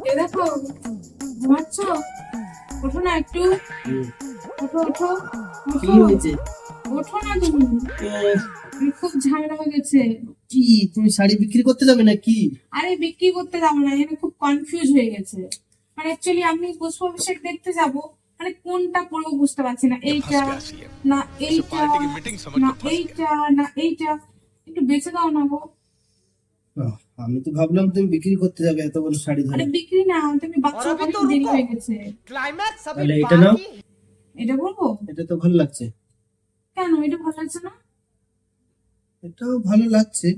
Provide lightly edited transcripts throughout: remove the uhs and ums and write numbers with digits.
এ দেখো, ঘুমাচ্ছো? ওঠো না একটু, হুম, ওঠো ওঠো, কি ওঠো, হয়েছে? ওঠো না তুমি। আহ, আমার খুব ঝামেলা হয়ে গেছে। কি তুমি শাড়ি বিক্রি করতে যাবে নাকি? আরে বিক্রি করতে যাবো না, এখানে খুব কনফিউজ হয়ে গেছে। মানে অ্যাকচুয়ালি আমি পুষ্পাভিষেক দেখতে যাব, মানে কোনটা পরবো বুঝতে পারছি না। ये फंस এইটা गया सीएम। না इसे এইটা, पार्टी की मीटिंग समझ না के फंस गया। এইটা, না এইটা, একটু বেছে দাও না গো। আহ, আমি তো ভাবলাম তুমি বিক্রি করতে যাবে এত বড় শাড়ি আরে ধরে। বিক্রি না, তুমি और বাচ্চা अभी অনেক तो দেরি रुको, হয়ে গেছে। क्लाइमैक्स अभी তাহলে এটা নাও, बाकी है। এটা বলবো? এটা তো ভালো লাগছে। কেন এটা ভালো লাগছে না? এটাও ভালো লাগছে,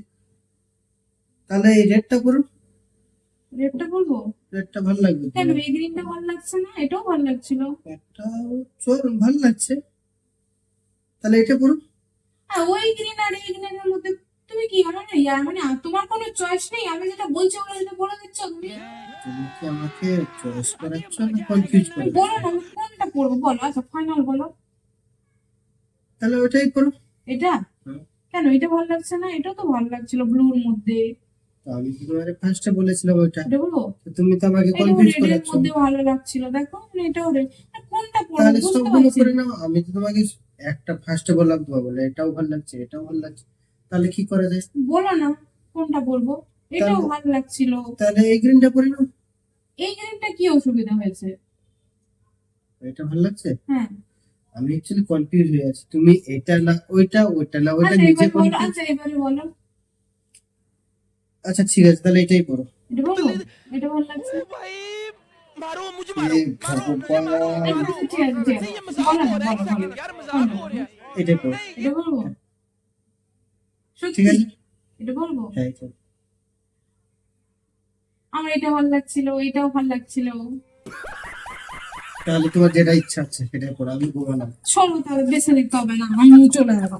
তাহলে এই রেডটা করুন। রেটটা বলবো? রেডটা ভালো লাগবে কেন তোমার। এই গ্রিনটা ভালো লাগছে না? এটাও ভালো লাগছিল। একটা চোর ভালো লাগছে, তাহলে এটা করুন। ওই গ্রিন আর এই গ্রিনের মধ্যে তুমি কি মানে মানে তোমার কোনো চয়েস নেই? আমি যেটা বলছি ওগুলো যেটা বলে দিচ্ছ তুমি। তুমি কি আমাকে চয়েস করাচ্ছ না কনফিউজ তুমি করাচ্ছ? বলো না আমি কোনটা পরবো, বলো। আচ্ছা ফাইনাল বলো। তাহলে ওইটাই করো। এটা? হুম। কেন এটা ভালো লাগছে না? এটাও তো ভালো লাগছিল ব্লুর মধ্যে। তো আমি কি তোমার ফার্স্টে বলেছিলাম ওইটা, এটা বলবো? তো তুমি তো আমাকে এটাও কনফিউজ রেডের করাচ্ছ। মধ্যে ভালো লাগছিল, দেখো মানে এটাও রেড। কোনটা পরবো তাহলে বুঝতে সবগুলো পারছি করে না। নাও, আমি তো তোমাকে একটা ফার্স্টে বললাম, তোমার বলে এটাও ভালো লাগছে এটাও ভালো লাগছে, তাহলে কি করা যায়? বলো না কোনটা বলবো। এটাও তাহলে ভালো লাগছিল। তাহলে এই গ্রিনটা পরে নাও। এই গ্রিনটা কি অসুবিধা হয়েছে? এটা ভালো লাগছে। হ্যাঁ। আমি অ্যাকচুয়ালি কনফিউজ হয়ে আছি, তুমি এটা না ওইটা, ওইটা না ওইটা, আচ্ছা নিজে এবারে বলো, কনফিউজ। আচ্ছা এবারে বলো। আচ্ছা ঠিক আছে, তাহলে এটাই পড়ো। এটা বলবো? এটা ভালো লাগছে। भाई मारो मुझे এ मारो मारो मुझे मारो ভগবান, আচ্ছা मारो আচ্ছা, ঠিক আছে ঠিক वैसे আছে, ये मजाक বলো हो না रहा है বলো एक বলো। सेकंड यार मजाक हो रहा है এটাই পড়ো। এটা বলবো? ঠিক সত্যি? আছে, এটা বলবো? হ্যাঁ এটা। আমার এটা ভালো লাগছিল, এটাও ভালো লাগছিল। তাহলে তোমার যেটা ইচ্ছা আছে সেটাই পড়ো, আমি ঘুমালাম। চলো তাহলে বেছে নিতে হবে না, আমি চলে যাবো।